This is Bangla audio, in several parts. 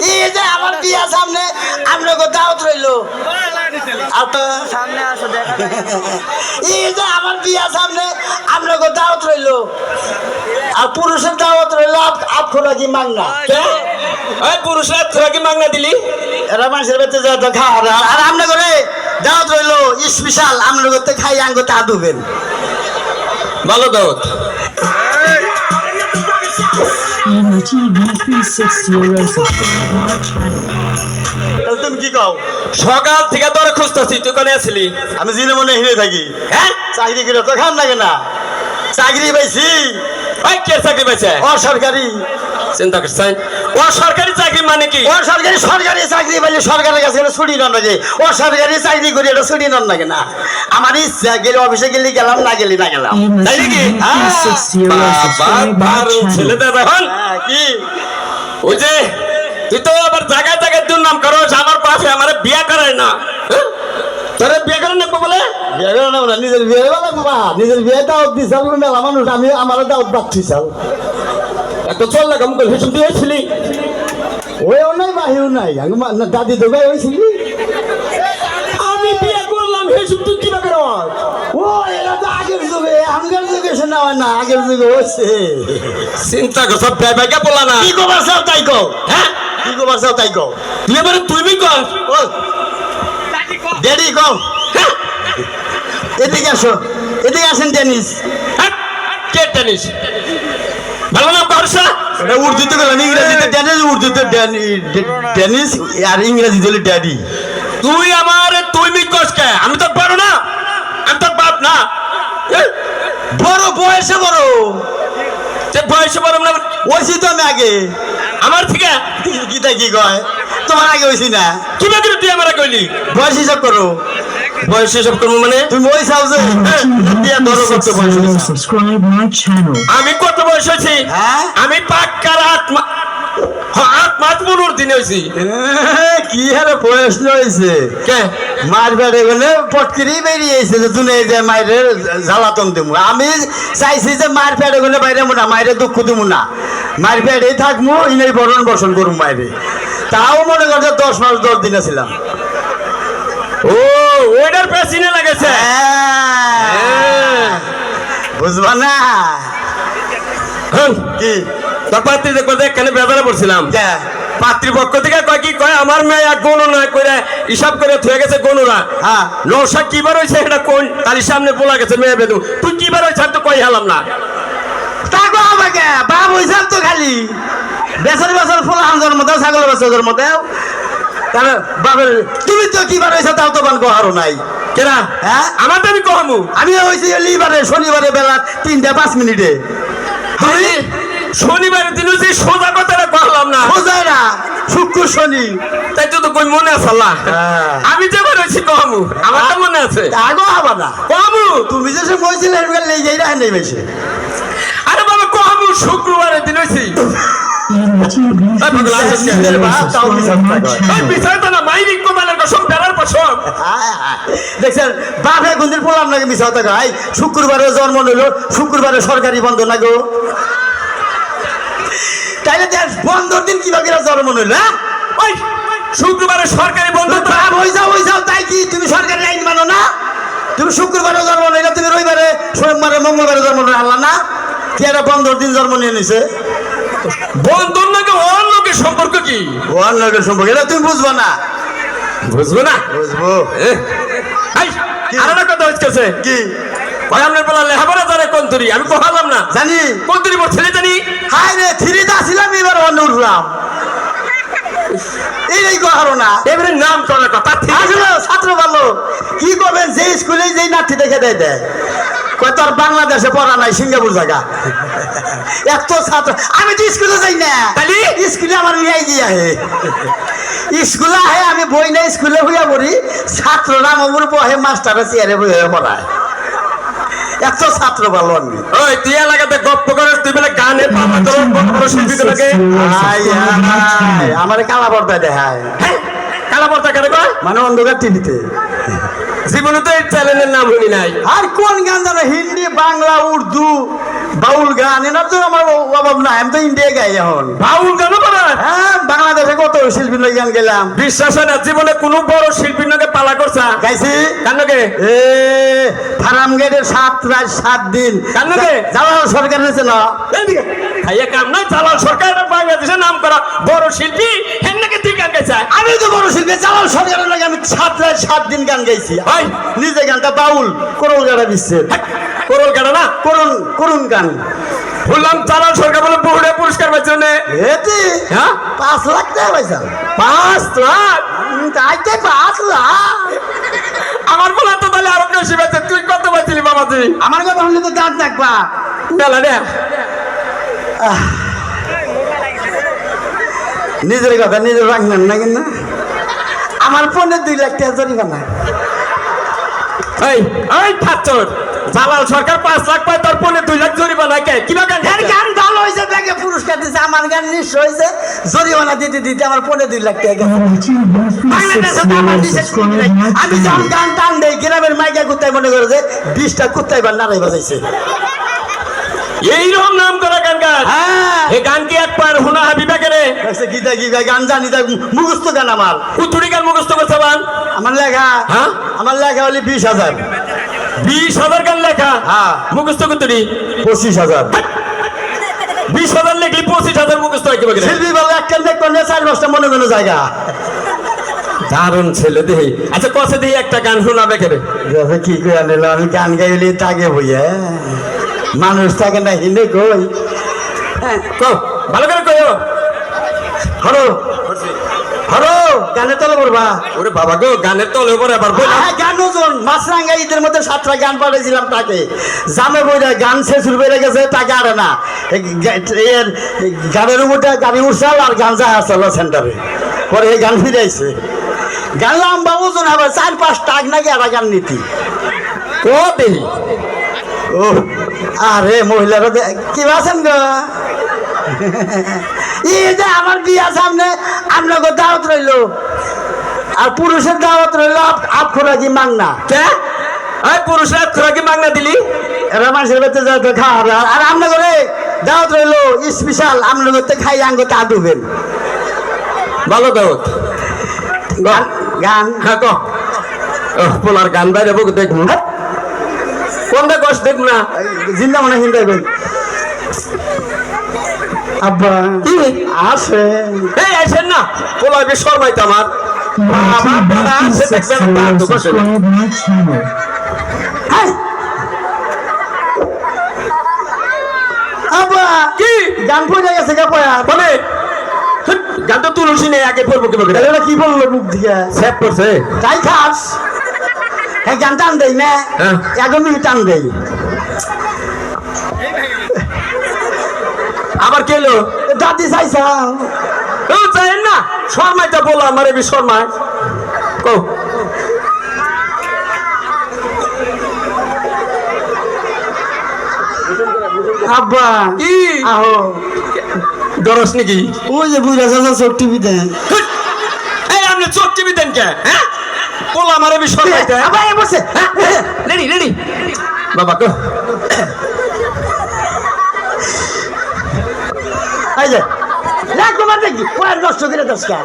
এই যে আমার বিয়া সামনে আপনাকে দাওয়াত রইলো সামনে আসো দেখা এই যে আমার বিয়া সামনে আপনাকে দাওয়াত রইলো আর পুরুষের দাওয়াত রইলো আপখোরা কি মাংনা ওই পুরুষরা তোরা কি মাংনা দিলি? এরা মানুষের বেঁচে যায় তো খাওয়া আর আপনার করে দাওয়াত রইলো স্পেশাল আপনার করতে খাই আঙ্গো তা দুবেন ভালো দাওয়াত। তুমি কি কও? সকাল থেকে তোরা খুঁজতেছি, তুই কোনে আসলি? আমি জিনে মনে হিরে থাকি। হ্যাঁ, চাকরি করে তো খাম লাগে না, চাকরি পাইছি ওই কে চাকরি পাইছে? অসরকারি। চিন্তা করছেন ও সরকারি চাকরি মানে কি? সরকারি চাকরি পাইলে সরকারের কাছে ছুটি নন লাগে। সরকারি চাকরি করি এটা ছুটি নন লাগে না। আমার ইচ্ছা গেলে অফিসে গেলে গেলাম, না গেলে না গেলাম। তাই নাকি? ছেলেদের এখন কি ওই যে তুই তো আবার জায়গায় জায়গায় দুর্নাম করস, আমার পাশে আমার বিয়ে করায় না। তোরা বিয়ে করে নেবো বলে বিয়ে করে নেবো না, নিজের বিয়ে বাবা, নিজের বিয়ে দাওয়াত দিছাল মেলা মানুষ, আমি আমার দাওয়াত বাচ্ছিসাল একটা চল না কাম করে হেসুম তুই হয়েছিলি? ওইও নাই বাহিও নাই, দাদি দোকায় হয়েছিলি। আমি বিয়ে করলাম হেসুম তুই কিবা কর? ও এরা তো আগের যুগে, আমগার যুগে শোনা হয় না, আগের যুগে হচ্ছে। চিন্তা কর সব ভাই ভাইকে বলা না। কি কবার চাও তাই কও, হ্যাঁ কি কবার চাও তাই কও। তুই এবার তুই কর ড্যাডি কও। এদিকে আসো, এদিকে আসেন টেনিস। কে টেনিস? ভালো নাম করছা? এটা উর্দুতে গেলাম, ইংরেজিতে টেনিস, উর্দুতে টেনিস আর ইংরেজি দিলে ড্যাডি। তুই আমার তুই কস কে? আমি তো বড় না, আমি তো বাপ না। বড় বয়সে বড়, সে বয়সে বড় না ওইছি তো আমি আগে। আমার থেকে গীতা কি কয়, তোমার আগে হয়েছি না? কি করে তুই আমার কইলি? বয়স হিসাব করো। বয়স হিসাব করবো মানে? তুমি ওই চাও যে দিয়া ধরো কত বয়স হয়েছে। Subscribe my channel. আমি কত বয়স হয়েছি? হ্যাঁ আমি পাক্কার 8 মাস 15 দিন হয়েছি। কি হারে বয়স হয়েছে? কে মার বেড়ে গেলে পটকিরি বেরিয়েছে যে তুমি এই যে মায়ের জ্বালাতন দেবো। আমি চাইছি যে মার পেড়ে গেলে বাইরে না, মায়ের দুঃখ দেবো না, মার পেড়েই থাকবো, ইনাই বরণ বসন করবো মায়েরে। তাও মনে করছে 10 মাস 10 দিনে ছিলাম। ও ওইটার পেছনে লাগেছে। বুঝবা না কি? তোর পাত্রী দেখবো এখানে বেজারে পড়ছিলাম। পাত্রীপক্ষ থেকে কয় কি কয় আমার মেয়ে এক গণনা করে হিসাব করে থয়ে গেছে গণনা। হ্যাঁ নৌশা কিবার হয়েছে এটা কোন তার সামনে বলা গেছে মেয়ে বেদু তুই কিবার হয়েছে তো কই হেলাম না। তা গো আমাকে বাপ হয়েছে তো খালি বেসর বেসর ফুল আম জন্ম দাও, ছাগল বেসর জন্ম দাও। তাহলে বাপের তুমি তো কিবার হয়েছে তাও তো বান গহারও নাই কেনা। হ্যাঁ আমার তো আমি কমু, আমি হয়েছি লিবারে শনিবারে বেলা 3টা 5 মিনিটে। তুমি শনিবারের দিন হচ্ছে সোজা কথাটা বললাম না, বোঝায় না, শুক্র শনি। তাই তো কই মনে আছে আল্লাহ। আমি যে হয়েছি কমু, আমার তো মনে আছে। আগো হবা না কমু, তুমি যে সময় ছিলে নেই যাই রাখেন নেই বেশি। আরে বাবা কমু শুক্রবারের দিন হয়েছি। দেখছেন বাপে গুন্দির পোলাম নাকি মিশা হতে গাই। শুক্রবারে জন্ম নিল, শুক্রবারে সরকারি বন্ধ না গো। তাইলে বন্ধর দিন কিভাবে জন্ম নিল? ওই শুক্রবারে সরকারি বন্ধ হয়ে যাও তাই কি তুমি সরকারি আইন মানো না? তুমি শুক্রবারে জন্ম নিলে, তুমি রবিবারে সোমবারে মঙ্গলবারে জন্ম নিলে আল্লাহ না? কি একটা বন্ধর দিন জন্ম নিয়ে নিছে? বন্ধন নাকি ওর লোকের সম্পর্ক কি? ওর লোকের সম্পর্ক এটা তুমি বুঝবো না। বুঝবো না? বুঝবো আর একটা কথা হচ্ছে কি? আপনার বলা লেখাপড়া জানে কোন তুরি? আমি পড়ালাম না, জানি কোন তুরি ছেলে জানি। হাই রে থ্রিতে আসিলাম, এবার অন্য উঠলাম। এই গহারো না এবারে নাম করার কথা আসলে ছাত্র ভালো কি করবেন? যে স্কুলে যেই নাতি দেখে দেয় দেয় কয় তোর বাংলাদেশে পড়া নাই, সিঙ্গাপুর জায়গা। এত ছাত্র আমি তো স্কুলে যাই না, স্কুলে আমার নিয়ে গিয়ে আহে স্কুলে আহে, আমি বই না স্কুলে হইয়া পড়ি, ছাত্ররা আমার পড়ে, মাস্টারের চেয়ারে বই হয়ে পড়ায়। এত ছাত্র ভালো আমি। ওই তুই এলাকাতে গপ্প করে তুই বলে গানে আমার কালা পর্দায় দেখায়। কালা পর্দা কেন কয়? মানে অন্ধকার টিভিতে। জীবনে তো এই চ্যানেলের নাম শুনি নাই। আর কোন গান জানো? হিন্দি, বাংলা, উর্দু, বাউল গান এনার তো আমার অভাব না, আমি তো ইন্ডিয়া গাই এখন। বাউল গান করেন? হ্যাঁ, বাংলাদেশে কত শিল্পী লই গান গেলাম। বিশ্বাস হয় না জীবনে কোনো বড় শিল্পীর নাকি পালা করছা? গাইছি কান্নকে এ ফার্ম গেটের 7 রাত 7 দিন কান্নকে জালাল সরকার হয়েছে না। খাইয়া কাম নাই, জালাল সরকার বাংলাদেশের নাম করা বড় শিল্পী হেন নাকি তুই গান গাইছা? আমি তো বড় শিল্পী, জালাল সরকারের লাগে আমি 7 রাত 7 দিন গান গাইছি। ভাই নিজে গানটা বাউল করুন গাড়া বিশ্বের করল গাড়া না করুন করুন গান বললাম জালাল সরকার বলে বহুড়ে পুরস্কার পাইছে না? এতে হ্যাঁ 5 লাখ টাকা পয়সা। 5 লাখ? তাইতে 5 লাখ আমার বলা তো তাহলে আরো বেশি পাইছে। তুই কত পাইছিলি বাবাজি? আমার কথা হলে তো দাঁত দেখবা। মেলা রে নিজের কথা নিজের রাখবেন না, কিন্তু আমার ফোনে 2 লাখ টাকা জরিমানা। এই এই ঠাচ্চর, জালাল সরকার 5 লাখ পায়, তোর পনে 2 লাখ জরিমানা কে? কি গান এর গান ভালো হয়েছে, তাকে পুরস্কার দিচ্ছে। আমার গান নিঃস্ব হয়েছে, জরিমানা দিতে দিতে আমার ফোনে 2 লাখ টাকা গেছে। বাংলাদেশে তো আমার বিশেষ কোনো নাই। আমি যখন গান টান দেই, গ্রামের মাইকা কুত্তায় মনে করে যে 20টা কুত্তায় বা নারাই বাজাইছে। এইরকম নাম করা গান গান। হ্যাঁ, এই গান কি একবার হুনা হাবিবা করে? গীতা গীতা গান জানি, তা মুখস্থ গান আমার। কুতুরি গান মুখস্থ করছে বান? আমার লেখা, হ্যাঁ আমার লেখা হলে 20,000। 20,000 গান লেখা? হ্যাঁ। মুখস্থ কুতুরি 25,000। 20,000 লিখলি 25,000 মুখস্থ হয় কি বলে? শিল্পী বলে একটা দেখবো না, 4-5টা মনে কোনো জায়গা। দারুণ ছেলে দেহি। আচ্ছা কষে দেহি একটা গান শোনাবে কেবে? কি করে নিল, আমি গান গাইলি তাকে বইয়া মানুষ থাকে না, হিন্দে কই। কও ভালো করে কইও। হরো হরো গানে তলে পড়বা। ওরে বাবা গো, গানের তলে উপরে আবার বল। হ্যাঁ, গান ওজন মাছরাঙ্গা ঈদের মধ্যে 7টা গান পাঠিয়েছিলাম তাকে। জামে বইরা গান শেষ বেড়ে গেছে, তাকে আরে না। এর গানের উপরটা গাড়ি উঠছাল আর গান যা আসল সেন্টারে, পরে এই গান ফিরে আইছে। গান লম্বা ওজন হবে 4-5 টাক নাকি আর গান নীতি। ও দেহি ও আরে মহিলারা কি আছেন গো? এই যে আমার বিয়া সামনে আপনাকে দাওয়াত রইল, আর পুরুষের দাওয়াত রইল আটখোরা কি মাংনা। কে? এই পুরুষরা তোরা কি মাগনা দিলি? এরা মানুষের বাচ্চা যাওয়া তো খাওয়া, আর আপনার করে দাওয়াত রইল স্পেশাল, আপনার করতে খাই আঙ্গতে আদুবেন। ভালো দাওত গান গান হ্যাঁ ক পোলার গান বাইরে বক দেখুন। কোনটা কষ দেখুন না? জিন্দা মনে হিন্দা কই আব্বা কি আসে। এই আইছেন না পোলা বেশ শর্মাইতো আমার বাবা পোলা আসে দেখবেন তার তো বসে হাই আব্বা কি গান পড়ে গেছে গা পয়া বলে গান তো তুলসী নেই আগে পড়বো কি বলে? এটা কি বললো মুখ দিয়ে সেভ করছে তাই খাস। হ্যাঁ, গান টান দেই না, হ্যাঁ। 1 মিনিট টান দেই। আবার কেলো দাদি চাইছা ও চাই না শর্মাইটা বলো আমার এবি শর্মায় কো আব্বা কি আহো ডরস নাকি? ওই যে বুড়া চাচা চোখ টিভিতে। এই আপনি চোখ টিভি দেন কে? হ্যাঁ পোলা আমার এবি শর্মাইতে আব্বা এ বসে রেডি রেডি বাবা কো এই যে লাগ তোমার দেখি পয়ের নষ্ট করে দশকার।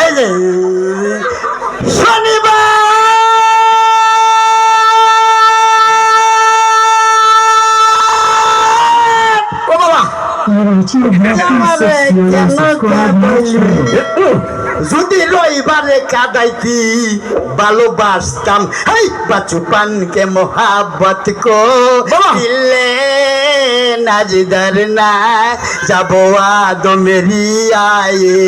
এই যে শনিবার ও বাবা যদি রবিবারে কাদাইতি ভালোবাসতাম, হাই বাচুপান কে মোহাব্বত কো বাবা। দিলে নাজদার না যাবো আদো মেরি আয়ে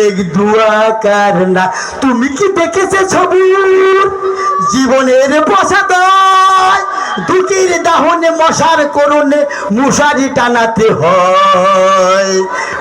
এক দুয়া করনা। তুমি কি দেখেছে ছবি জীবনের বসাদয় দুটির দাহনে মশার করণে মশারি টানাতে হয়,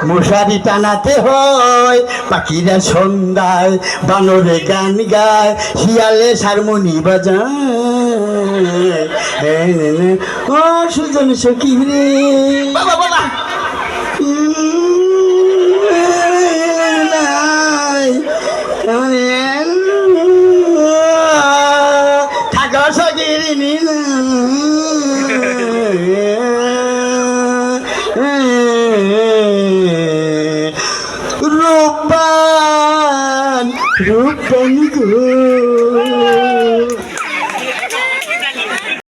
মশারি টানাতে হয়। পাখিরা সন্ধ্যায় বানরে গান গায়, শিয়ালে হারমোনি বাজায়। ও সুজন সখী রে বাবা বাবা রূপবান রূপবান গো